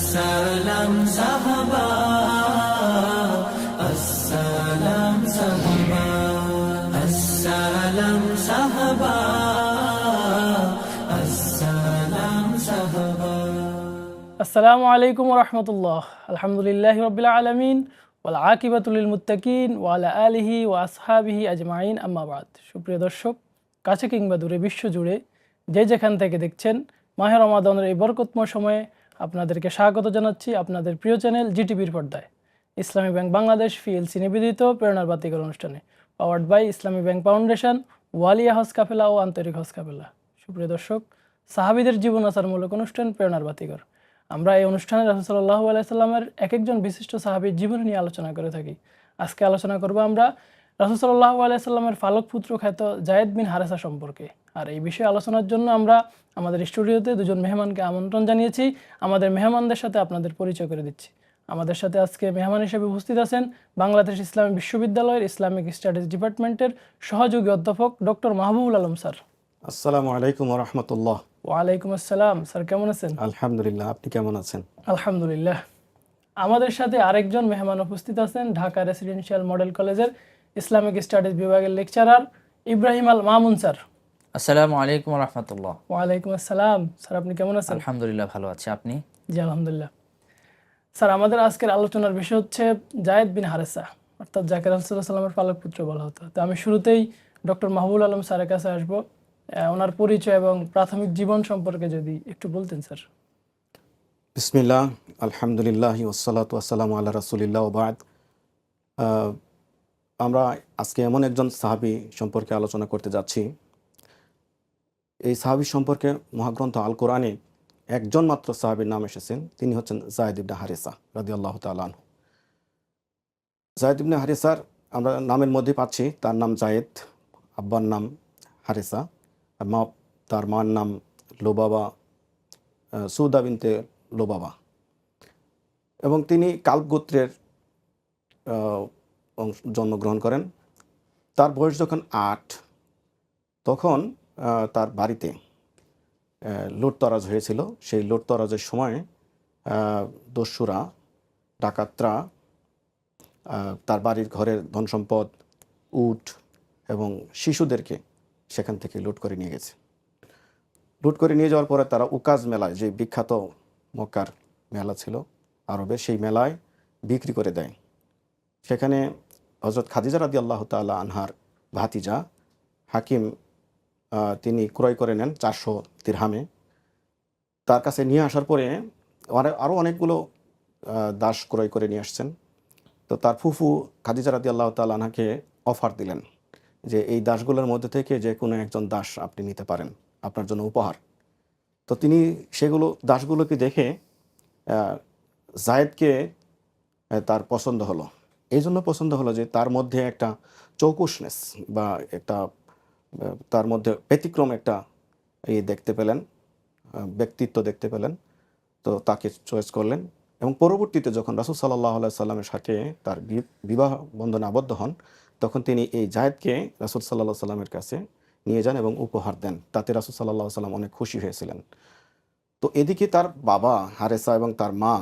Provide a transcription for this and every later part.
আসসালাম সাহাবা, আসসালাম সাহাবা, আসসালাম সাহাবা, আসসালাম সাহাবা। আসসালামু আলাইকুম রহমতুল্লাহ। আলহামদুলিল্লাহ রবিল আলমিন ওয়াল আকিবাতুল মুত্তাকিন ওয়া আলা আলিহি ওয়া আসহাবিহি আজমাইন, আম্মা বাদ। সুপ্রিয় দর্শক, কাছে কিংবা দূরে বিশ্বজুড়ে যে যেখান থেকে দেখছেন, মাহে রমাদানের এই বরকতময় সময়ে আপনাদেরকে স্বাগত জানাচ্ছি আপনাদের প্রিয় চ্যানেল জিটিভির পর্দায় ইসলামী ব্যাংক বাংলাদেশ পিএলসি নিবেদিত প্রেরণার বাতিঘর অনুষ্ঠানে, powered by Islami bank foundation, ওয়ালিয়া হজ কাফেলা ও আন্তরিক হজ কাফেলা। সুপ্রিয় দর্শক, সাহাবীদের জীবন আচারমূলক অনুষ্ঠান প্রেরণার বাতিঘর। আমরা এই অনুষ্ঠানে রাসূল সাল্লাল্লাহু আলাইহি সাল্লামের এক একজন বিশিষ্ট সাহাবীর জীবন নিয়ে আলোচনা করে থাকি। আজকে আলোচনা করব আমরা রাসূল সাল্লাল্লাহু আলাইহি সাল্লামের ফালক পুত্র খ্যাত যায়েদ বিন হারেসা সম্পর্কে। আর এই বিষয়ে আলোচনার জন্য আমরা আমাদের স্টুডিওতে দুজন মেহমানকে আমন্ত্রণ জানিয়েছি। আমাদের মেহমানদের সাথে আপনাদের পরিচয় করে দিচ্ছি। আমাদের সাথে আজকে মেহমান হিসেবে উপস্থিত আছেন বাংলাদেশ ইসলামী বিশ্ববিদ্যালয়ের ইসলামিক স্টাডিজ ডিপার্টমেন্টের সহযোগী অধ্যাপক ডক্টর মাহবুবুল আলম স্যার। আসসালামু আলাইকুম ওয়া রাহমাতুল্লাহ। ওয়ালাইকুম আসসালাম স্যার, কেমন আছেন? আলহামদুলিল্লাহ, আপনি কেমন আছেন? আলহামদুলিল্লাহ। আমাদের সাথে আরেকজন মেহমান উপস্থিত আছেন ঢাকা রেসিডেন্সিয়াল মডেল কলেজের ইসলামিক স্টাডিজ বিভাগের লেকচারার ইব্রাহিম আল মামুন স্যার। আসসালামু আলাইকুম রহমতুল্লাহ। ওয়ালাইকুম আসসালাম স্যার, আপনি কেমন আছেন? আলহামদুলিল্লাহ, ভালো আছি। আপনি? জি আলহামদুলিল্লাহ। স্যার, আমাদের আজকের আলোচনার বিষয় হচ্ছে যায়েদ বিন হারেসা, অর্থাৎ যাকে রাসূলুল্লাহ সাল্লামের পালক পুত্র বলা হতো। তো আমি শুরুতেই ডক্টর মাহবুবুল আলম স্যারের কাছে আসবো। ওনার পরিচয় এবং প্রাথমিক জীবন সম্পর্কে যদি একটু বলতেন স্যার। বিসমিল্লাহ, আলহামদুলিল্লাহ, ওয়াসসালাতু ওয়াসসালামু আলা রাসূলিল্লাহ ওয়া বা'দ। আমরা আজকে এমন একজন সাহাবী সম্পর্কে আলোচনা করতে যাচ্ছি। এই সাহাবী সম্পর্কে মহাগ্রন্থ আল কোরআনে একজন মাত্র সাহাবীর নাম এসেছেন, তিনি হচ্ছেন যায়েদ ইবনে হারেসা রাদিয়াল্লাহু তাআলা আনহু। যায়েদ ইবনে হারেসার আমরা নামের মধ্যে পাচ্ছি তার নাম যায়েদ, আব্বার নাম হারেসা, আর তার মার নাম লোবাবা, সৌদা বিনতে লোবাবা, এবং তিনি কালব গোত্রের জন্মগ্রহণ করেন। তার বয়স যখন 8, তখন তার বাড়িতে লুটতরাজ হয়েছিল। সেই লুটতরাজের সময় দস্যুরা, ডাকাতরা তার বাড়ির ঘরের ধনসম্পদ, উট এবং শিশুদেরকে সেখান থেকে লুট করে নিয়ে গেছে। লুট করে নিয়ে যাওয়ার পরে তারা উকাজ মেলায়, যে বিখ্যাত মক্কার মেলা ছিল আরবে, সেই মেলায় বিক্রি করে দেয়। সেখানে হযরত খাদিজা রাদিয়াল্লাহু তাআলা আনহার ভাতিজা হাকিম, তিনি ক্রয় করে নেন 400 দিরহামে। তার কাছে নিয়ে আসার পরে আরও অনেকগুলো দাস ক্রয় করে নিয়ে আসছেন। তো তার ফুফু খাদিজা রাদিয়াল্লাহু তাআলা আনহাকে অফার দিলেন যে এই দাসগুলোর মধ্যে থেকে যে কোনো একজন দাস আপনি নিতে পারেন, আপনার জন্য উপহার। তো তিনি সেগুলো দাসগুলোকে দেখে যায়েদকে তার পছন্দ হলো। এই জন্য পছন্দ হলো যে তার মধ্যে একটা চৌকুশনেস বা একটা তার মধ্যে ব্যতিক্রম একটা দেখতে পেলেন, ব্যক্তিত্ব দেখতে পেলেন। তো তাকে চয়েস করলেন, এবং পরবর্তীতে যখন রাসূল সাল্লাল্লাহু আলাইহি সাল্লামের সাথে তার বিবাহ বন্ধনে আবদ্ধ হন, তখন তিনি এই যায়েদকে রাসূল সাল্লাল্লাহু আলাইহি সাল্লামের কাছে নিয়ে যান এবং উপহার দেন। তাতে রাসূল সাল্লাল্লাহু আলাইহি সাল্লাম অনেক খুশি হয়েছিলেন। তো এদিকে তার বাবা হারেসা এবং তার মা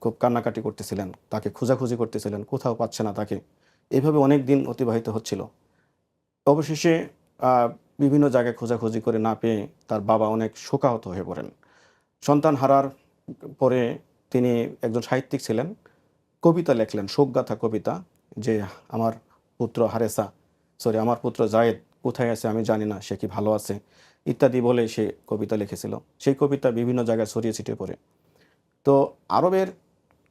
খুব কান্নাকাটি করতেছিলেন, তাকে খোঁজাখুঁজি করতেছিলেন, কোথাও পাচ্ছে না তাকে। এভাবে অনেক দিন অতিবাহিত হচ্ছিল। অবশেষে বিভিন্ন জায়গায় খোঁজাখুঁজি করে না পেয়ে তার বাবা অনেক শোকাহত হয়ে পড়েন। সন্তান হারার পরে তিনি একজন সাহিত্যিক ছিলেন, কবিতা লেখলেন, শোকগাথা কবিতা, যে আমার পুত্র যায়েদ কোথায় আছে আমি জানি না, সে কি ভালো আছে ইত্যাদি বলে সে কবিতা লিখেছিল। সেই কবিতা বিভিন্ন জায়গায় ছড়িয়ে ছিটিয়ে পড়ে। তো আরবের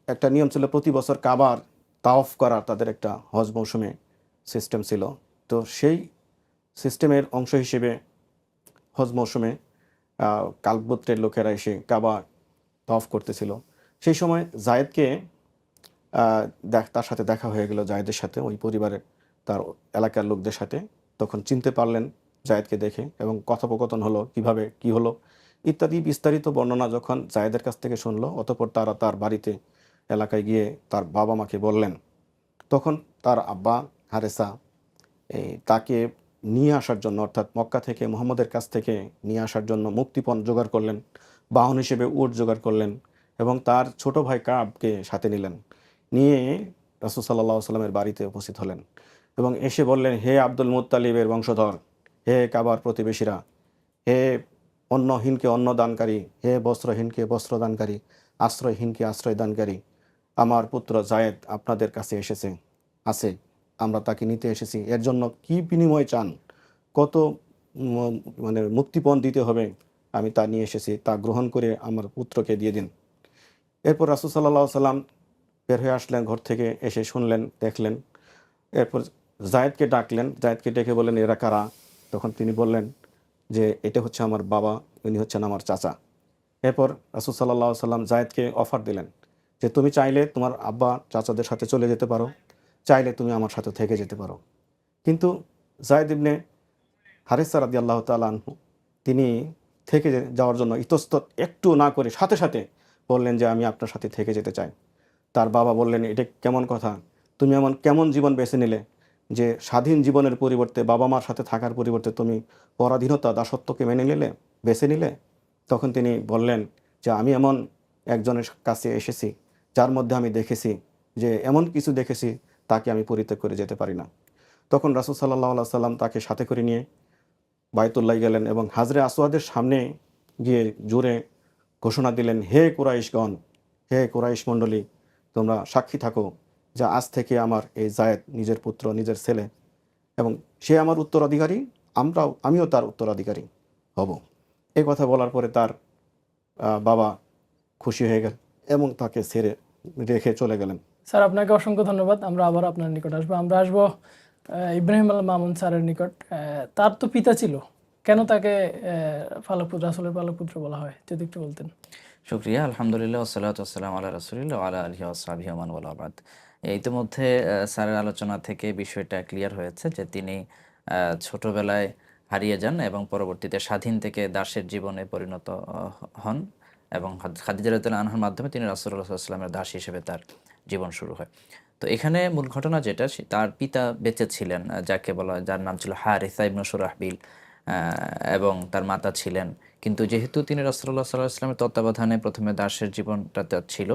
একটা নিয়ম ছিল, প্রতি বছর কাবার তাওয়াফ করা তাদের একটা হজ মৌসুমে সিস্টেম ছিল। তো সেই সিস্টেমের অংশ হিসেবে হজ মৌসুমে কালব গোত্রের লোকেরা এসে কাবা তাওয়াফ করতেছিল। সেই সময় যায়েদকে তার সাথে দেখা হয়ে গেল, যায়েদের সাথে, ওই পরিবারের তার এলাকার লোকদের সাথে। তখন চিনতে পারলেন যায়েদকে দেখে, এবং কথোপকথন হলো, কিভাবে কি হলো ইত্যাদি বিস্তারিত বর্ণনা যখন যায়েদের কাছ থেকে শুনলো, অতঃপর তারা তার বাড়িতে এলাকায় গিয়ে তার বাবা মাকে বললেন। তখন তার আব্বা হারেসা তাকে নিয়ে আসার জন্য, অর্থাৎ মক্কা থেকে মুহাম্মদের কাছ থেকে নিয়ে আসার জন্য মুক্তিপণ জোগাড় করলেন, বাহন হিসেবে উট জোগাড় করলেন, এবং তার ছোট ভাই কাবকে সাথে নিলেন, নিয়ে রাসূল সাল্লাল্লাহু আলাইহি ওয়াসাল্লামের বাড়িতে উপস্থিত হলেন এবং এসে বললেন, হে আব্দুল মুত্তালিবের বংশধর, হে কাবার প্রতিবেশীরা, হে অন্নহীনকে অন্ন দানকারী, হে বস্ত্রহীনকে বস্ত্র দানকারী, আশ্রয়হীনকে আশ্রয় দানকারী, আমার পুত্র জায়েদ আপনাদের কাছে আছে, আমরা তাকে নিতে এসেছি। এর জন্য কি বিনিময় চান, কত মানে মুক্তিপণ দিতে হবে, আমি তা নিয়ে এসেছি, তা গ্রহণ করে আমার পুত্রকে দিয়ে দিন। এরপর রাসূল সাল্লাল্লাহু আলাইহি সাল্লাম বের হয়ে আসলেন ঘর থেকে, এসে শুনলেন, দেখলেন। এরপর জায়েদকে ডাকলেন, জায়েদকে ডেকে বললেন, এরা কারা? তখন তিনি বললেন যে এটা হচ্ছে আমার বাবা, ইনি হচ্ছেন আমার চাচা। এরপর রাসূল সাল্লাল্লাহু আলাইহি সাল্লাম জায়েদকে অফার দিলেন যে তুমি চাইলে তোমার আব্বা চাচাদের সাথে চলে যেতে পারো, চাইলে তুমি আমার সাথে থেকে যেতে পারো। কিন্তু জায়েদ ইবনে হারিসা রাদিয়াল্লাহু তাআলা আনহু তিনি থেকে যাওয়ার জন্য ইতস্তত একটু না করে সাথে সাথে বললেন যে আমি আপনার সাথে থেকে যেতে চাই। তার বাবা বললেন, এটা কেমন কথা, তুমি এমন কেমন জীবন বেছে নিলে যে স্বাধীন জীবনের পরিবর্তে বাবা মার সাথে থাকার পরিবর্তে তুমি পরাধীনতা দাসত্বকে বেছে নিলে। তখন তিনি বললেন যে আমি এমন একজনের কাছে এসেছি যার মধ্যে আমি দেখেছি যে এমন কিছু দেখেছি তাকে আমি পরিত্যাগ করে যেতে পারি না। তখন রাসূল সাল্লাল্লাহু আলাইহি সাল্লাম তাকে সাথে করে নিয়ে বায়তুল্লাহ গেলেন এবং হাজরে আসওয়াদের সামনে গিয়ে জোরে ঘোষণা দিলেন, হে কুরাইশগণ, হে কুরাইশ মণ্ডলী, তোমরা সাক্ষী থাকো যে আজ থেকে আমার এই জায়েদ নিজের পুত্র, নিজের ছেলে, এবং সে আমার উত্তরাধিকারী, আমিও তার উত্তরাধিকারী হব। এই কথা বলার পরে তার বাবা খুশি হয়ে গেল এবং তাকে ছেড়ে রেখে চলে গেলেন। স্যার আপনাকে অসংখ্য ধন্যবাদ। আমরা আবার আপনার নিকট আসবো। আমরা আসবো ইব্রাহিম আল মামুন স্যারের নিকট। তার তো পিতা ছিল, কেন তাকে রাসূলের পালক পুত্র বলা হয়, যদি একটু বলতেন। শুকরিয়া, আলহামদুলিল্লাহ, ওয়াসসালাতু ওয়াসসালামু আলা রাসূলিল্লাহ ওয়া আলা আলিহি ওয়া সাহবিহি ওয়া মান ওয়ালা বাদ। ইতিমধ্যে স্যারের আলোচনা থেকে বিষয়টা ক্লিয়ার হয়েছে যে তিনি ছোটবেলায় হারিয়ে যান এবং পরবর্তীতে স্বাধীন থেকে দাসের জীবনে পরিণত হন এবং খাদিজা রাদিয়াল্লাহু আনহার মাধ্যমে তিনি রাসূলুল্লাহ সাল্লাল্লাহু আলাইহি ওয়াসাল্লামের দাস হিসেবে তার জীবন শুরু হয়। তো এখানে মূল ঘটনা যেটা, তার পিতা বেঁচে ছিলেন, যাকে বলা হয়, যার নাম ছিল হারিসা ইবনে শুরাহবিল, এবং তার মাতা ছিলেন। কিন্তু যেহেতু তিনি রাসূলুল্লাহ সাল্লাল্লাহু আলাইহি ওয়াসাল্লামের তত্ত্বাবধানে প্রথমে দাসের জীবনটা তার ছিল,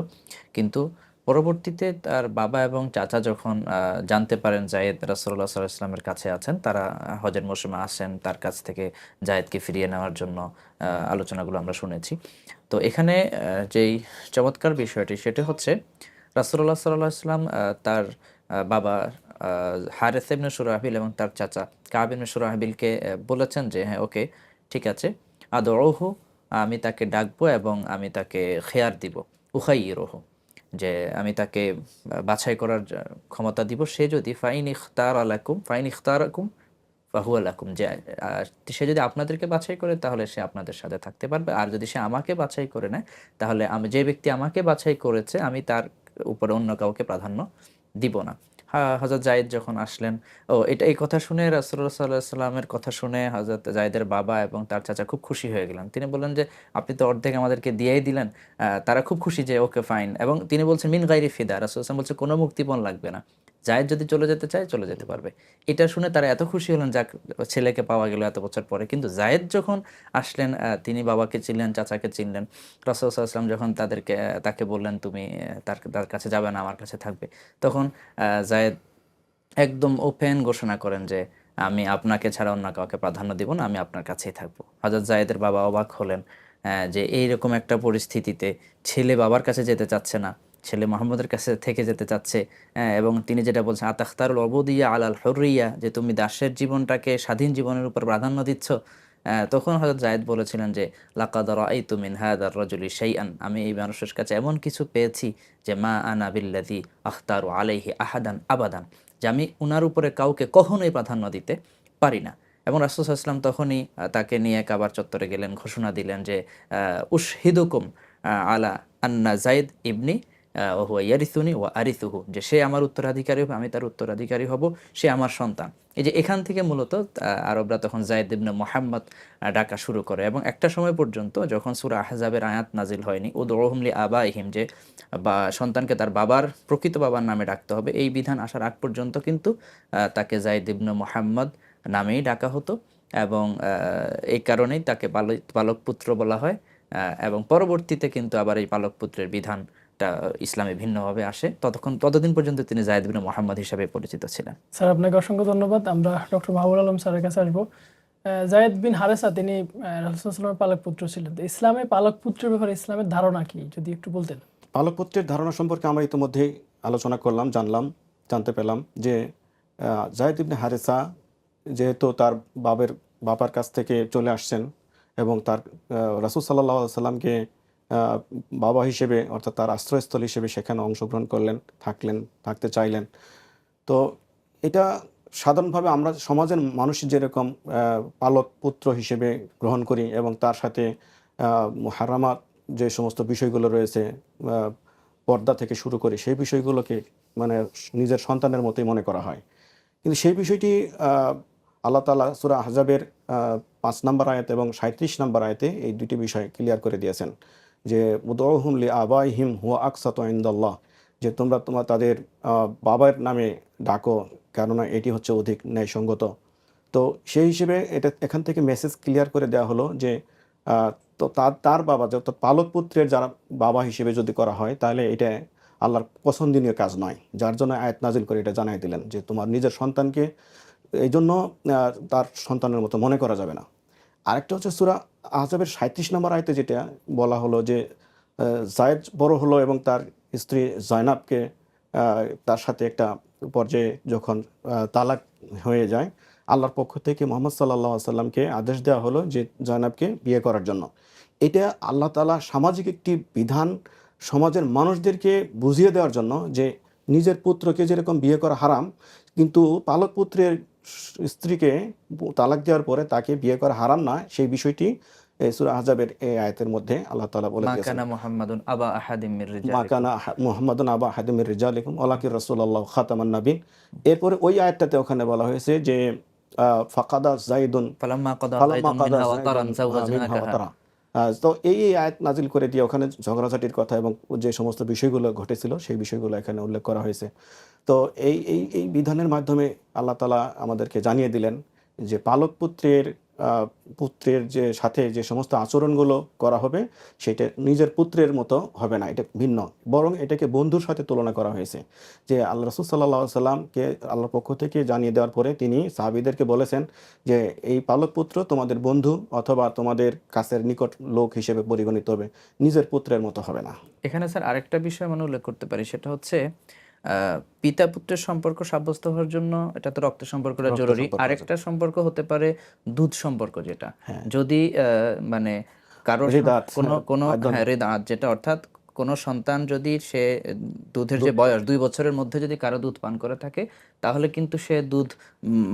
কিন্তু পরবর্তীতে তার বাবা এবং চাচা যখন জানতে পারেন জায়েদ রাসূলুল্লাহ সাল্লাল্লাহু আলাইহি ওয়াসাল্লামের কাছে আছেন, তারা হজের মৌসুমে আসেন তার কাছ থেকে জায়েদকে ফিরিয়ে নেওয়ার জন্য। আলোচনাগুলো আমরা শুনেছি। তো এখানে যেই চমৎকার বিষয়টি সেটা হচ্ছে রাসূলুল্লাহ সাল্লাল্লাহু আলাইহি ওয়াসাল্লাম তার বাবা হারিস ইবনে শুরাহবিল এবং তার চাচা কাব ইবনে শুরাহবিলকে বলেছেন যে হ্যাঁ, ওকে, ঠিক আছে, আদউহু, আমি তাকে ডাকবো এবং আমি তাকে খেয়ার দিব, উখাইয়িরুহু, যে আমি তাকে বাছাই করার ক্ষমতা দিব। সে যদি ফাইন ইখতারাকুম ফাহুয়া লাকুম, যে সে যদি আপনাদেরকে বাছাই করে তাহলে সে আপনাদের সাথে থাকতে পারবে, আর যদি সে আমাকে বাছাই করে নেয় তাহলে যে ব্যক্তি আমাকে বাছাই করেছে আমি তার উপরে অন্য কাউকে প্রাধান্য দিব না। হযরত জায়েদ যখন আসলেন, এই কথা শুনে রাসূলুল্লাহ সাল্লাল্লাহু আলাইহি ওয়াসাল্লামের কথা শুনে হযরত জায়েদের বাবা এবং তার চাচা খুব খুশি হয়ে গেলেন। তিনি বললেন যে আপনি তো অর্ধেক আমাদেরকে দিয়েই দিলেন। তারা খুব খুশি যে ওকে ফাইন, এবং তিনি বলছেন মিন গায়রি ফিদা, রাসূলুল্লাহ সাল্লাল্লাহু আলাইহি ওয়াসাল্লাম বলছে কোনো মুক্তিপণ লাগবে না, জায়েদ যদি চলে যেতে চায় চলে যেতে পারবে। এটা শুনে তারা এত খুশি হলেন, যাক, ছেলেকে পাওয়া গেল এত বছর পরে। কিন্তু জায়েদ যখন আসলেন, তিনি বাবাকে চিনলেন, চাচাকে চিনলেন। রাসূলুল্লাহ সাল্লাল্লাহু আলাইহি ওয়াসাল্লাম যখন তাকে বললেন তুমি তার কাছে যাবে না, আমার কাছে থাকবে, তখন জায়েদ একদম ওপেন ঘোষণা করেন যে আমি আপনাকে ছাড়া অন্য কাউকে প্রাধান্য দিব না, আমি আপনার কাছেই থাকবো। হযরত জায়েদের বাবা অবাক হলেন যে এইরকম একটা পরিস্থিতিতে ছেলে বাবার কাছে যেতে চাচ্ছে না, ছেলে মুহাম্মদের কাছে থেকে যেতে চাচ্ছে, এবং তিনি যেটা বলছেন আতাখতারুল উবুদিয়্যা আলাল হুররিয়্যা, যে তুমি দাসের জীবনটাকে স্বাধীন জীবনের উপর প্রাধান্য দিচ্ছ। তখন হযরত জায়েদ বলেছিলেন যে লাকাদ রাআইতু মিন হাযার রাজুলি শাইআন, আমি এই মানুষের কাছে এমন কিছু পেয়েছি যে মা আনা বিল্লাযী আখতারু আলাইহি আহাদান আবাদান, যে আমি উনার উপরে কাউকে কখনোই প্রাধান্য দিতে পারি না। এবং রাসূল সাল্লাল্লাহু আলাইহি ওয়াসাল্লাম তখনই তাকে নিয়ে কাবার চত্বরে গেলেন, ঘোষণা দিলেন যে উশহিদুকুম আলা আন্না জায়েদ ইবনি ওয়া হুয়া ইয়ারিসুনি ওয়া আরিসুহু, যে সে আমার উত্তরাধিকারী হবে, আমি তার উত্তরাধিকারী হব, সে আমার সন্তান। এই যে এখান থেকে মূলত আরবরা তখন জায়েদ ইবনে মুহাম্মদ ডাকা শুরু করে, এবং একটা সময় পর্যন্ত যখন সূরা আহজাবের আয়াত নাজিল হয়নি, উদউহুম লিআবাইহিম, যে বা সন্তানকে তার বাবার প্রকৃত বাবার নামে ডাকতে হবে, এই বিধান আসার আগ পর্যন্ত কিন্তু তাকে জায়েদ ইবনে মুহাম্মদ নামেই ডাকা হতো, এবং এই কারণেই তাকে পালক পুত্র বলা হয়। এবং পরবর্তীতে কিন্তু আবার এই পালক পুত্রের বিধানটা ইসলামে ভিন্নভাবে আসে। ততদিন পর্যন্ত তিনি জায়েদ বিন মুহাম্মদ হিসাবে পরিচিত ছিলেন। স্যার আপনাকে অসংখ্য ধন্যবাদ। আমরা ডক্টর মাহবুব আলম স্যারের কাছে আসবো। জায়েদ বিন হারেসা তিনি রাসূলুল্লাহ সাল্লামের পালক পুত্র ছিলেন। তো ইসলামে পালক পুত্রের ব্যাপারে ইসলামের ধারণা কি যদি একটু বলতেন? পালক পুত্রের ধারণা সম্পর্কে আমরা ইতিমধ্যেই আলোচনা করলাম, জানতে পেলাম যে জায়েদ ইবনে হারেসা যেহেতু তার বাবার কাছ থেকে চলে আসছেন এবং তার রাসূল সাল্লাল্লাহু আলাইহি সাল্লামকে বাবা হিসেবে অর্থাৎ তার আশ্রয়স্থল হিসেবে সেখানে অংশগ্রহণ করলেন, থাকতে চাইলেন। তো এটা সাধারণভাবে আমরা সমাজের মানুষ যেরকম পালক পুত্র হিসেবে গ্রহণ করি এবং তার সাথে মুহাররামাত যে সমস্ত বিষয়গুলো রয়েছে, পর্দা থেকে শুরু করে সেই বিষয়গুলোকে মানে নিজের সন্তানের মতোই মনে করা হয়। কিন্তু সেই বিষয়টি আল্লাহ তাআলা সূরা আহজাবের ৫ নম্বর আয়াত এবং ৩৭ নম্বর আয়াতে এই দুটি বিষয় ক্লিয়ার করে দিয়েছেন যে উদউহুম লিআবাইহিম হুয়া আকসাতু ইনদাল্লাহ, যে তোমরা তাদের বাবার নামে ডাকো, কেননা এটি হচ্ছে অধিক ন্যায়সঙ্গত। তো সেই হিসেবে এখান থেকে মেসেজ ক্লিয়ার করে দেওয়া হলো যে তো তার বাবা যত পালক পুত্রের যারা বাবা হিসেবে যদি করা হয় তাহলে এটা আল্লাহর পছন্দনীয় কাজ নয়, যার জন্য আয়াত নাজিল করে এটা জানাই দিলেন যে তোমার নিজের সন্তানকে এই জন্য তার সন্তানের মতো মনে করা যাবে না। আরেকটা হচ্ছে সূরা আহজাবের ৩৭ নম্বর আয়াতে যেটা বলা হলো যে জায়েদ বড় হলো এবং তার স্ত্রী জয়নাবকে তার সাথে একটা পর্যায়ে যখন তালাক হয়ে যায়, আল্লাহর পক্ষ থেকে মুহাম্মদ সাল্লাল্লাহু আলাইহি সাল্লামকে আদেশ দেওয়া হলো যে জয়নাবকে বিয়ে করার জন্য। এটা আল্লাহ তাআলা সামাজিক একটি বিধান সমাজের মানুষদেরকে বুঝিয়ে দেওয়ার জন্য যে নিজের পুত্রকে যেরকম বিয়ে করা হারাম, কিন্তু পালক পুত্রের স্ত্রীকে তালাক দেওয়ার পরে তাকে বিয়ে করা হারাম না, সেই বিষয়টি সূরা আহজাবের এই আয়াতের মধ্যে আল্লাহ তাআলা বলে দিয়েছেন। মা কানা মুহাম্মাদুন আবা আহাদিম মির মা রিজালিকুম, কানা মুহাম্মাদুন আবা আহাদিম মির রিজালিকুম ওয়ালাকিন রাসূলুল্লাহ খাতামান নাবিয়্যিন। এরপরে ওই আয়াতটাতে ওখানে বলা হয়েছে যে ফাকাদা জাইদুন ফালাম্মা কাদা ফালাম্মা যায়দুন কাদা মিনহা ওয়াতারান মিনহা যাওয়াজনাকাহা। ওয়াতারা। তো এই আয়াত নাজিল করে দিয়ে ওখানে ঝগড়াঝাটির কথা এবং যে সমস্ত বিষয়গুলো ঘটেছিল সেই বিষয়গুলো এখানে উল্লেখ করা হয়েছে। তো এই বিধানের মাধ্যমে আল্লাহ তাআলা আমাদেরকে জানিয়ে দিলেন যে পালক পুত্রের যে সাথে যে সমস্ত আচরণগুলো করা হবে সেটা নিজের পুত্রের মতো হবে না, এটা ভিন্ন, বরং এটাকে বন্ধুর সাথে তুলনা করা হয়েছে। যে আল্লাহ রাসূল সাল্লাল্লাহু আলাইহি সাল্লামকে আল্লাহর পক্ষ থেকে জানিয়ে দেওয়ার পরে তিনি সাহাবীদেরকে বলেছেন যে এই পালক পুত্র তোমাদের বন্ধু অথবা তোমাদের কাছের নিকট লোক হিসেবে পরিগণিত হবে, নিজের পুত্রের মতো হবে না। এখানে স্যার আরেকটা বিষয় আমরা উল্লেখ করতে পারি, সেটা হচ্ছে পিতা পুত্রের সম্পর্ক সাব্যস্ত হওয়ার জন্য এটা তো রক্ত সম্পর্কটা রক্ত জরুরি। সম্পর্ক আরেকটা সম্পর্ক হতে পারে দুধ সম্পর্ক, যেটা হ্যাঁ। যদি মানে কারোর রিদাত, কোনো একদম। রিদাত, যেটা অর্থাৎ কোনো সন্তান যদি সে দুধের যে বয়স 2 বছরের মধ্যে যদি কারো দুধ পান করে থাকে, তাহলে কিন্তু সে দুধ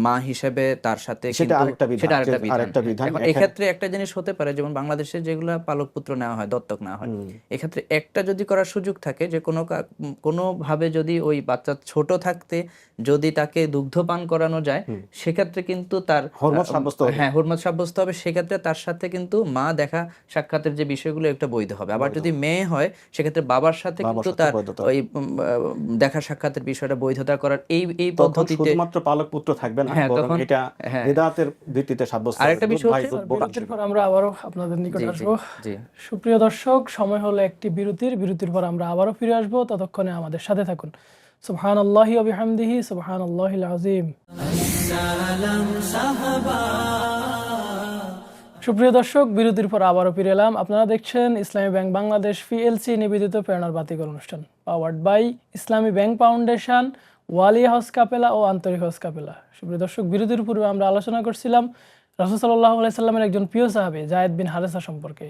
মা হিসেবে তার সাথে সেটা আরেকটা বিধান, সেটা আরেকটা আরেকটা বিধান। বিধান। এখন এক্ষেত্রে একটা জিনিস হতে পারে, যেমন বাংলাদেশে যেগুলা পালক পুত্র নেওয়া হয়, দত্তক নেওয়া হয়, এক্ষেত্রে একটা যদি করার সুযোগ থাকে যে কোনোভাবে যদি ওই বাচ্চা ছোট থাকতে যদি তাকে দুগ্ধ পান করানো যায়, সেক্ষেত্রে কিন্তু তার হুরমত সাব্যস্ত হবে। হ্যাঁ, হুরমত সাব্যস্ত হবে। সেক্ষেত্রে তার সাথে কিন্তু মা দেখা সাক্ষাতের যে বিষয়গুলো একটা বৈধ হবে। আবার যদি মেয়ে হয় সেক্ষেত্রে বাবার সাথে কিন্তু তার বৈধতা। ওই দেখা সাক্ষাতের বিষয়টা বৈধতা করার এই তখন পদ্ধতিতে শুধুমাত্র পালক পুত্র থাকবে না, হ্যাঁ, বরং তখন এটা হ্যাঁ। রিদাতের ভিত্তিতে সাব্যস্ত হবে। আরেকটা বিষয় ভাই হচ্ছে বোন বিরতির পর আমরা আবারও আপনাদের নিকট জি জি আসবো। জি সুপ্রিয় দর্শক, সময় হলো একটি বিরতির পর আমরা আবারও ফিরে আসবো। ততক্ষণে আমাদের সাথে থাকুন। সুবহানাল্লাহি ওয়া বিহামদিহি, সুবহানাল্লাহিল আযীম। সালাম সাহাবা। সুপ্রিয় দর্শক, বিরতির পর আবারও ফিরে এলাম। আপনারা দেখছেন ইসলামী ব্যাংক বাংলাদেশ পিএলসি নিবেদিত প্রেরণার বাতিঘর অনুষ্ঠান, powered by Islami bank foundation, Walia house কাপেলা ও আন্তরিক হাউস কাপেলা। সুপ্রিয় দর্শক, বিরতির পূর্বে আমরা আলোচনা করছিলাম রাসূল সাল্লাল্লাহু আলাইহি সাল্লামের একজন প্রিয় সাহাবী জায়েদ বিন হারেসা সম্পর্কে।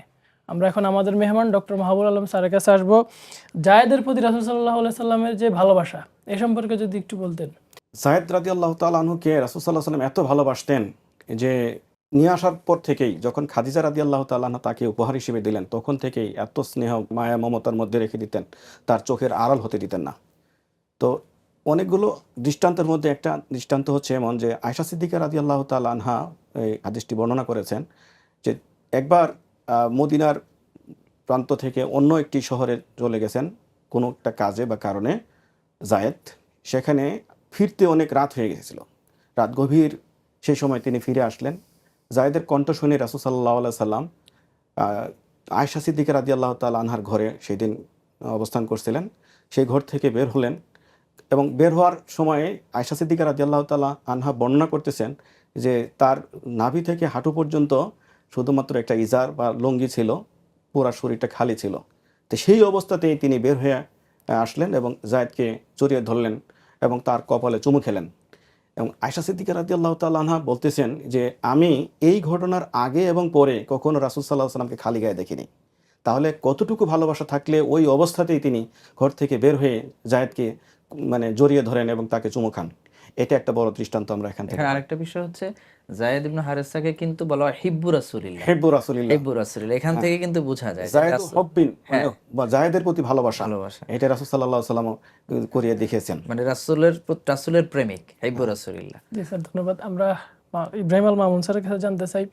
আমরা এখন আমাদের মেহমান ডক্টর মাহবুব আলম স্যারের কাছে আসবো। জায়েদের প্রতি রাসূল সাল্লাল্লাহু আলাইহি সাল্লামের যে ভালোবাসা, এ সম্পর্কে যদি একটু বলতেন। জায়েদ রাদিয়াল্লাহু তাআলা আনহুকে রাসূল সাল্লাল্লাহু আলাইহি ওয়াসাল্লাম এত ভালোবাসতেন যে নিয়ে আসার পর থেকেই যখন খাদিজা রাদিয়াল্লাহু তাআলা আনহা তাকে উপহার হিসেবে দিলেন, তখন থেকেই এত স্নেহ মায়া মমতার মধ্যে রেখে দিতেন, তার চোখের আড়াল হতে দিতেন না। তো অনেকগুলো দৃষ্টান্তের মধ্যে একটা দৃষ্টান্ত হচ্ছে এমন যে আয়েশা সিদ্দিকা রাদিয়াল্লাহু তাআলা আনহা এই হাদিসটি বর্ণনা করেছেন যে একবার মদিনার প্রান্ত থেকে অন্য একটি শহরে চলে গেছেন কোনো একটা কাজে বা কারণে জায়েদ, সেখানে ফিরতে অনেক রাত হয়ে গেছিল, রাত গভীর, সেই সময় তিনি ফিরে আসলেন। জায়েদের কণ্ঠ শুনে রাসূল সাল্লাল্লাহু আলাইহি সাল্লাম আয়েশা সিদ্দিকা রাদিয়াল্লাহু তাআলা আনহার ঘরে সেই দিন অবস্থান করছিলেন। সেই ঘর থেকে বের হলেন এবং বের হওয়ার সময়ে আয়েশা সিদ্দিকা রাদিয়াল্লাহু তাআলা আনহা বর্ণনা করতেছেন যে তার নাভি থেকে হাঁটু পর্যন্ত শুধুমাত্র একটা ইজার বা লুঙ্গি ছিল, পুরা শরীরটা খালি ছিল। তো সেই অবস্থাতেই তিনি বের হয়ে আসলেন এবং যায়েদকে জড়িয়ে ধরলেন এবং তার কপালে চুমু খেলেন। এবং আয়েশা সিদ্দিকা রাদিয়াল্লাহু তাআলা আনহা বলতেছেন যে আমি এই ঘটনার আগে এবং পরে কখনো রাসূল সাল্লাল্লাহু আলাইহি ওয়াসাল্লামকে খালি গায়ে দেখিনি। তাহলে কতটুকু ভালোবাসা থাকলে ওই অবস্থাতেই তিনি ঘর থেকে বের হয়ে যায়েদকে মানে জড়িয়ে ধরেন এবং তাকে চুমু খান। এটা একটা বড় দৃষ্টান্ত আমরা এখান থেকে এখানে আরেকটা বিষয় হচ্ছে যায়েদ ইবনে হারেসাকে কিন্তু বলা হয় হিব্বু রাসূলিল্লাহ, হেব্বু রাসূলিল্লাহ, হিব্বু রাসূলিল্লাহ। এখান থেকে কিন্তু বোঝা যায় যে যায়েদ হব্বিন মানে বা জায়েদের প্রতি ভালোবাসা, ভালোবাসা। এটা রাসূল সাল্লাল্লাহু আলাইহি ওয়াসাল্লাম করিয়ে দেখিয়েছেন। মানে রাসূলের প্রেমিক, হিব্বু রাসূলিল্লাহ। জি স্যার, ধন্যবাদ। আমরা ইব্রাহিম আল মামুন স্যারের কাছে জানতে চাই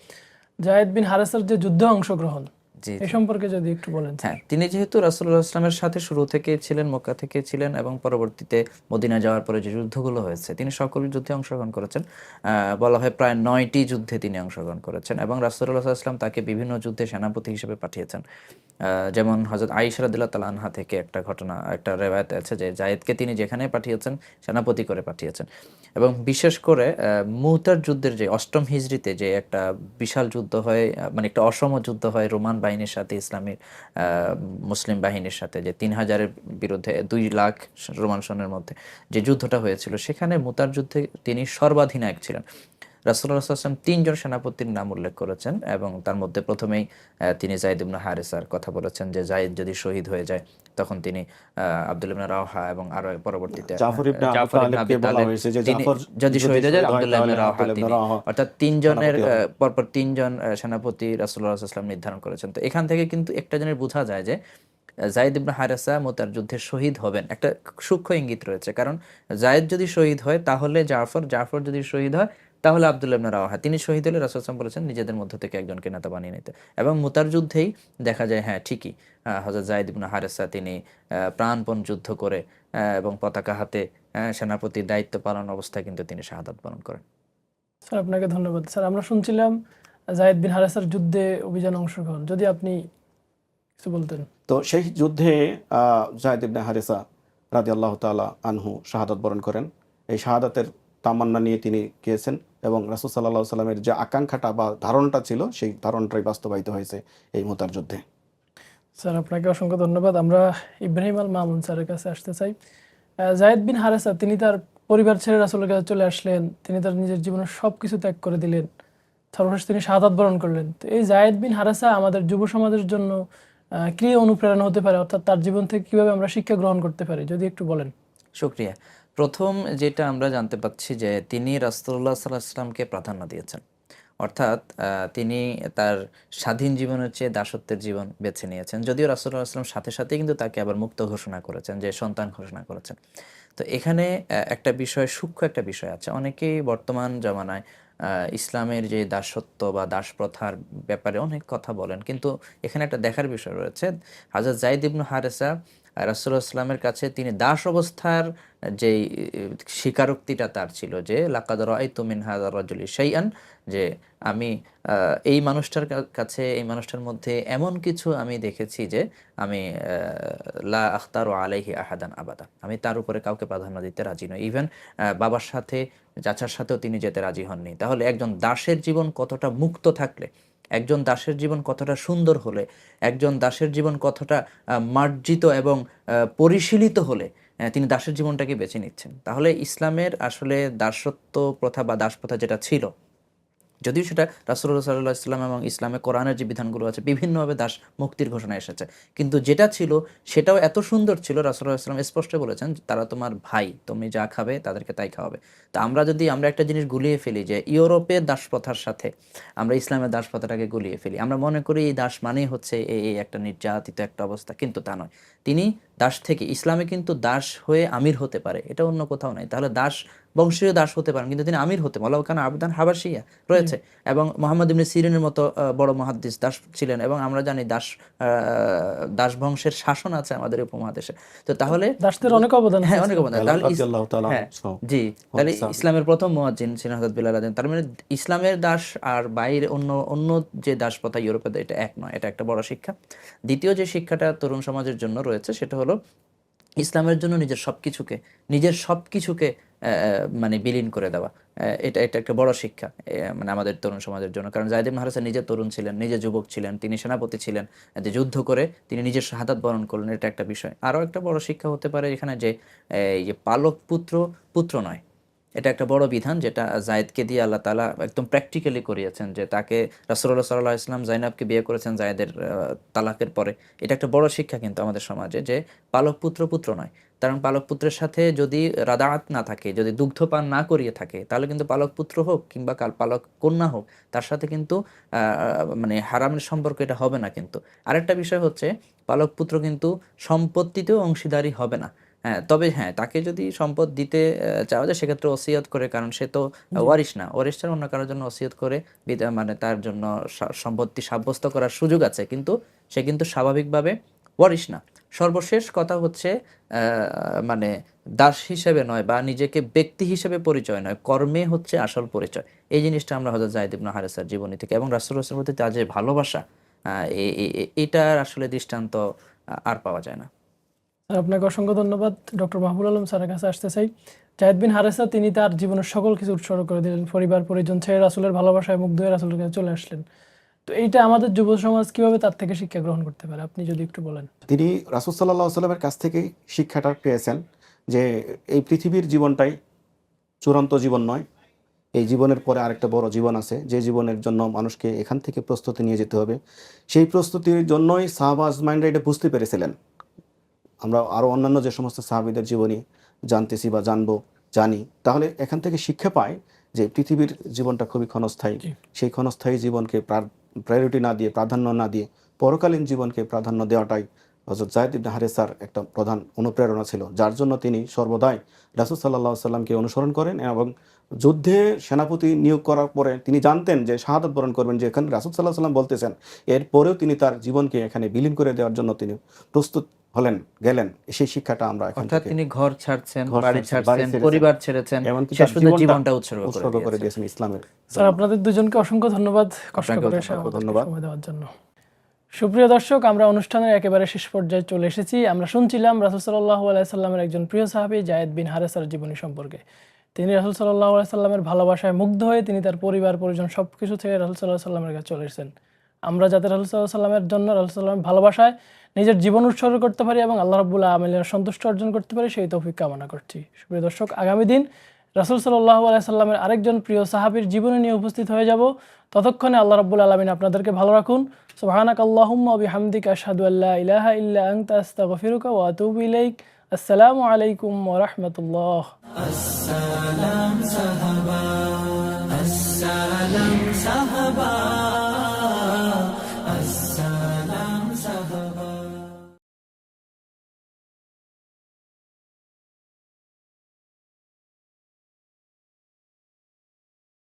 জায়েদ বিন হারেসার যে যুদ্ধে অংশগ্রহণ জি এই সম্পর্কে যদি একটু বলেন। হ্যাঁ, তিনি যেহেতু রাসূলুল্লাহ ইসলামের সাথে শুরু থেকে ছিলেন, মক্কা থেকে ছিলেন এবং পরবর্তীতে মদিনা যাওয়ার পরে যে যুদ্ধগুলো হয়েছে তিনি সকল যুদ্ধে অংশগ্রহণ করেছেন। বলা হয় প্রায় 9টি যুদ্ধে তিনি অংশগ্রহণ করেছেন এবং রাসূলুল্লাহ ইসলাম তাকে বিভিন্ন যুদ্ধে সেনাপতি হিসেবে পাঠিয়েছেন। যেমন হযরত আয়েশা রাদিয়াল্লাহু তাআলা আনহা থেকে একটা ঘটনা, একটা রিওয়ায়াত আছে যে জায়েদকে তিনি যেখানে পাঠিয়েছেন সেনাপতি করে পাঠিয়েছেন। এবং বিশেষ করে মুতার যুদ্ধের যে 8ম হিজরিতে যে একটা বিশাল যুদ্ধ হয়, মানে একটা অসম যুদ্ধ হয় রোমান বাহিনীর সাথে ইসলামের মুসলিম বাহিনীর সাথে, যে 3000-এর বিরুদ্ধে 2 লাখ রোমান সৈন্যের মধ্যে যে যুদ্ধটা হয়েছিল, সেখানে মুতার যুদ্ধে তিনি সর্বাধিনায়ক ছিলেন। রাসূলুল্লাহ সাল্লাল্লাহু আলাইহি ওয়াসাল্লাম 3 জন সেনাপতির নাম উল্লেখ করেছেন এবং তার মধ্যে প্রথমেই তিনি যায়েদ ইবনে হারেসার কথা বলেছেন যে জায়েদ যদি শহীদ হয়ে যায় তখন তিনি আব্দুল্লাহ ইবনে রাওহা এবং আরো পরবর্তীতে জাফর ইবনে আবু তালেবকে বলা হয়েছে যে তিনি জাফর যদি শহীদ হয়ে যায় আব্দুল্লাহ ইবনে রাওহা আব্দুল্লাহ ইবনে তিনি, রাওহা অর্থাৎ 3 জনের পরপর 3 জন সেনাপতি রাসূলুল্লাহ সাল্লাল্লাহু আলাইহি ওয়াসাল্লাম নির্ধারণ করেছেন। তো এখান থেকে কিন্তু একটা জিনিস বোঝা যায় যে জায়েদ ইবনে হারেসা মুতার যুদ্ধে শহীদ হবেন, একটা সূক্ষ্ম ইঙ্গিত রয়েছে। কারণ জায়েদ যদি শহীদ হয় তাহলে জাফর যদি শহীদ হয় তাহলে আব্দুল্লাহ ইবনে রাওহা, তিনি শহীদ হলে রাসূল সাল্লাল্লাহু আলাইহি ওয়াসাল্লাম বলেছেন নিজেদের মধ্য থেকে একজনকে নেতা বানিয়ে নিতে। এবং মুতার যুদ্ধেই দেখা যায় হ্যাঁ ঠিকই হযরত জায়েদ ইবনে হারেসা তিনি প্রাণপণ যুদ্ধ করে এবং পতাকা হাতে সেনাপতির দায়িত্ব পালন অবস্থায় কিন্তু তিনি শাহাদাত বরণ করেন। স্যার আপনাকে ধন্যবাদ। স্যার আমরা শুনছিলাম জায়েদ বিন হারেসার যুদ্ধে অভিযান অংশগ্রহণ, যদি আপনি কিছু বলতেন। তো সেই যুদ্ধে জায়েদ ইবনে হারেসা রাদিয়াল্লাহু তাআলা আনহু শাহাদাত বরণ করেন। এই শাহাদাতের তামান্না নিয়ে তিনি গিয়েছেন এবং রাসূল সাল্লাল্লাহু আলাইহি সাল্লামের যে আকাঙ্ক্ষাটা বা ধারণাটা ছিল সেই ধারণাটাই বাস্তবায়িত হয়েছে এই মুতার যুদ্ধে। স্যার আপনাকে অসংখ্য ধন্যবাদ। আমরা ইব্রাহিম আল মামুন স্যারের কাছে আসতে চাই। জায়েদ বিন হারেসা তিনি তার পরিবার ছেড়ে রাসূলের কাছে চলে আসলেন, তিনি তার নিজের জীবনের সব কিছু ত্যাগ করে দিলেন, সর্বশেষ তিনি শাহাদাত বরণ করলেন। তো এই জায়েদ বিন হারেসা আমাদের যুব সমাজের জন্য কি অনুপ্রেরণা হতে পারে, অর্থাৎ তার জীবন থেকে কিভাবে আমরা শিক্ষা গ্রহণ করতে পারি, যদি একটু বলেন। শুকরিয়া। প্রথম যেটা আমরা জানতে পাচ্ছি যে তিনি রাসূলুল্লাহ সাল্লাল্লাহু আলাইহি ওয়াসাল্লামকে প্রাধান্য দিয়েছেন, অর্থাৎ তিনি তার স্বাধীন জীবনের চেয়ে দাসত্বের জীবন বেছে নিয়েছেন। যদিও রাসূলুল্লাহ সাল্লাল্লাহু আলাইহি ওয়াসাল্লাম সাথে সাথে কিন্তু তাকে আবার মুক্ত ঘোষণা করেছেন, যে সন্তান ঘোষণা করেছেন। তো এখানে একটা বিষয়, সূক্ষ্ম একটা বিষয় আছে। অনেকেই বর্তমান জামানায় ইসলামের যে দাসত্ব বা দাসপ্রথার ব্যাপারে অনেক কথা বলেন, কিন্তু এখানে একটা দেখার বিষয় রয়েছে। হযরত জায়েদ ইবনে হারেসা রাসূলুল্লাহ সাল্লামের কাছে তিনি দাস অবস্থার যেই স্বীকারোক্তিটা তার ছিল যে লাকাদ রাআইতু মিন হাযার রাজুলি শাইআন, যে আমি এই মানুষটার কাছে, এই মানুষটার মধ্যে এমন কিছু আমি দেখেছি যে আমি লা আখতারু আলাইহি আহাদান আবাদা, আমি তার উপরে কাউকে প্রাধান্য দিতে রাজি নই। ইভেন বাবার সাথে চাচার সাথেও তিনি যেতে রাজি হননি। তাহলে একজন দাসের জীবন কতটা মুক্ত থাকলে, একজন দাসের জীবন কতটা সুন্দর হলে, একজন দাসের জীবন কতটা মার্জিত এবং পরিশীলিত হলে তিনি দাসের জীবনটাকে বেছে নিচ্ছেন। তাহলে ইসলামের আসলে দাসত্ব প্রথা বা দাসপ্রথা যেটা ছিল, যদিও সেটা রাসূলুল্লাহ সাল্লাল্লাহু আলাইহি ওয়াসাল্লাম এবং ইসলামে কোরআনের যে বিধানগুলো আছে বিভিন্নভাবে দাস মুক্তির ঘোষণা এসেছে, কিন্তু যেটা ছিল সেটাও এত সুন্দর ছিল। রাসূলুল্লাহ সাল্লাল্লাহু আলাইহি ওয়াসাল্লাম স্পষ্ট বলেছেন তারা তোমার ভাই, তুমি যা খাবে তাদেরকে তাই খাওয়াবে। তো আমরা একটা জিনিস গুলিয়ে ফেলি যে ইউরোপের দাসপ্রথার সাথে আমরা ইসলামের দাসপ্রথাটাকে গুলিয়ে ফেলি। আমরা মনে করি এই দাস মানেই হচ্ছে এই একটা নির্যাতিত একটা অবস্থা, কিন্তু তা নয়। তিনি দাস থেকে। ইসলামে কিন্তু দাস হয়ে আমির হতে পারে, এটা অন্য কোথাও নাই। তাহলে দাস বংশীয় দাস হতে পারেন, কিন্তু তিনি আমির হতে ওয়ালাউ কানা আবদান হাবাশিয়া রয়েছে। এবং মোহাম্মদ ইবনে সিরিনের মতো বড় মুহাদ্দিস দাস ছিলেন, এবং আমরা জানি দাস বংশের শাসন আছে আমাদের উপমহাদেশে। তো তাহলে দাসদের অনেক অবদান হ্যাঁ, অনেক অবদান। তাহলে রাদিয়াল্লাহু তাআলা হ্যাঁ, আনহু। জি, তাহলে ইসলামের প্রথম মুয়াজ্জিন ছিলেন হযরত বিলাল রাদিয়াল্লাহু। তার মানে ইসলামের দাস আর বাইরে অন্য যে দাস প্রথা ইউরোপে, এটা এক নয়। এটা একটা বড় শিক্ষা। দ্বিতীয় যে শিক্ষাটা তরুণ সমাজের জন্য রয়েছে সেটা হলো ইসলামের জন্য নিজের সবকিছুকে মানে বিলীন করে দেওয়া। এটা একটা বড় শিক্ষা মানে আমাদের তরুণ সমাজের জন্য। কারণ যায়েদ ইবনে হারেসা নিজে তরুণ ছিলেন, নিজে যুবক ছিলেন, তিনি সেনাপতি ছিলেন, যুদ্ধ করে তিনি নিজের শাহাদাত বরণ করলেন। এটা একটা বিষয়। আরও একটা বড় শিক্ষা হতে পারে এখানে যে এই যে পালক পুত্র নয়, এটা একটা বড় বিধান যেটা জায়েদকে দিয়ে আল্লাহ তাআলা একদম প্র্যাকটিক্যালি করিয়েছেন, যে তাকে রাসূলুল্লাহ সাল্লাল্লাহু আলাইহি ওয়াসাল্লাম জাইনাবকে বিয়ে করেছেন জায়েদের তালাকের পরে। এটা একটা বড় শিক্ষা কিন্তু আমাদের সমাজে, যে পালক পুত্র নয়। কারণ পালক পুত্রের সাথে যদি রাদাআত না থাকে, যদি দুগ্ধপান না করিয়ে থাকে, তাহলে কিন্তু পালক পুত্র হোক কিংবা পালক কন্যা হোক, তার সাথে কিন্তু মানে হারামের সম্পর্ক এটা হবে না। কিন্তু আরেকটা বিষয় হচ্ছে, পালক পুত্র কিন্তু সম্পত্তিতেও অংশীদারি হবে না। হ্যাঁ, তবে হ্যাঁ, তাকে যদি সম্পদ দিতে চাওয়া যায় সেক্ষেত্রে ওসিয়ত করে, কারণ সে তো ওয়ারিশ না। ওয়ারিশ ছাড়া অন্য কারোর জন্য ওসিয়ত করে মানে তার জন্য সম্পত্তি সাব্যস্ত করার সুযোগ আছে, কিন্তু সে কিন্তু স্বাভাবিকভাবে ওয়ারিশ না। সর্বশেষ কথা হচ্ছে মানে দাস হিসেবে নয় বা নিজেকে ব্যক্তি হিসেবে পরিচয় নয়, কর্মে হচ্ছে আসল পরিচয়। এই জিনিসটা আমরা হযরত যায়েদ ইবনে হারেসার জীবনী থেকে এবং রাসূলুল্লাহর প্রতি তার যে ভালোবাসা, এটার আসলে দৃষ্টান্ত আর পাওয়া যায় না। আপনাকে অসংখ্য ধন্যবাদ। ডক্টর মাহবুবুল আলম স্যারের কাছে আসতে চাই। যায়েদ বিন হারেসা তিনি তার জীবনের সকল কিছু উৎসর্গ করে দিলেন, পরিবার পরিজন ছেড়ে রাসূলের ভালোবাসায় মুগ্ধ হয়ে রাসূলের কাছে চলে আসলেন। তো এইটা আমাদের যুব সমাজ কিভাবে তার থেকে শিক্ষা গ্রহণ করতে পারে, আপনি যদি একটু বলেন। তিনি রাসূল সাল্লাল্লাহু আলাইহি ওয়াসাল্লামের কাছ থেকেই শিক্ষাটা পেয়েছেন যে এই পৃথিবীর জীবনটাই চূড়ান্ত জীবন নয়, এই জীবনের পরে আরেকটা বড় জীবন আছে, যে জীবনের জন্য মানুষকে এখান থেকে প্রস্তুতি নিয়ে যেতে হবে। সেই প্রস্তুতির জন্যই সাহাবা আজমাইনরা এটা বুঝতে পেরেছিলেন। আমরা আরও অন্যান্য যে সমস্ত সাহাবীদের জীবনী জানতেছি বা জানি, তাহলে এখান থেকে শিক্ষা পাই যে পৃথিবীর জীবনটা খুবই ক্ষণস্থায়ী। সেই ক্ষণস্থায়ী জীবনকে প্রায়োরিটি না দিয়ে, প্রাধান্য না দিয়ে পরকালীন জীবনকে প্রাধান্য দেওয়াটাই হযরত যায়েদ ইবনে হারেসার একটা প্রধান অনুপ্রেরণা ছিল, যার জন্য তিনি সর্বদাই রাসূল সাল্লাল্লাহু আলাইহি সাল্লামকে অনুসরণ করেন। এবং যুদ্ধে সেনাপতি নিয়োগ করার পরে তিনি জানতেন যে শাহাদাত বরণ করবেন, যে এখানে রাসূল সাল্লাল্লাহু আলাইহি সাল্লাম বলতেছেন, এরপরেও তিনি তার জীবনকে এখানে বিলীন করে দেওয়ার জন্য তিনি প্রস্তুত গেলেন। সেই শিক্ষাটা আমরা এখান থেকে, তিনি ঘর ছাড়ছেন, বাড়ি ছাড়ছেন, পরিবার ছেড়েছেন, শেষ পর্যন্ত জীবনটা উৎসর্গ করে দিয়েছেন ইসলামের। স্যার, আপনাদের দুজনকে অসংখ্য ধন্যবাদ কষ্ট করে ধন্যবাদ সময় দেওয়ার জন্য। সুপ্রিয় দর্শক, আমরা অনুষ্ঠানের একেবারে শেষ পর্যায়ে চলে এসেছি। আমরা শুনছিলাম রাসূল সাল্লাল্লাহু আলাইহি সাল্লামের একজন প্রিয় সাহাবী যায়েদ বিন হারেসার জীবনী সম্পর্কে। তিনি রাসূল সাল্লাল্লাহু আলাইহি সাল্লামের ভালোবাসায় মুগ্ধ হয়ে তিনি তার পরিবার পরিজন সবকিছু ছেড়ে রাসূল সাল্লাল্লাহু আলাইহি সাল্লামের কাছে চলে এসেছেন। আমরা যাতে রাসূল সাল্লাল্লাহু আলাইহি সাল্লামের জন্য রাসূল সাল্লাল্লাহু ভালোবাসায় নিজের জীবন উৎসর্গ করতে পারি এবং আল্লাহ রাব্বুল আলামিনের সন্তুষ্টি অর্জন করতে পারি, সেই তৌফিক কামনা করছি। সুপ্রিয় দর্শক, আগামী দিন রাসূল সাল্লাল্লাহু আলাইহি সাল্লামের আরেকজন প্রিয় সাহাবীর জীবনী নিয়ে উপস্থিত হয়ে যাব। ততক্ষণে আল্লাহ রাব্বুল আলামিন আপনাদেরকে ভালো রাখুন। সুবহানাকাল্লাহুম্মা ওয়া বিহামদিকা আশহাদু আল্লা ইলাহা ইল্লা আনতা আস্তাগফিরুকা ওয়া আতুবু ইলাইক। আসসালামু আলাইকুম ওয়া রাহমাতুল্লাহ। আসসালাম সাহাবা, আসসালাম সাহাবা।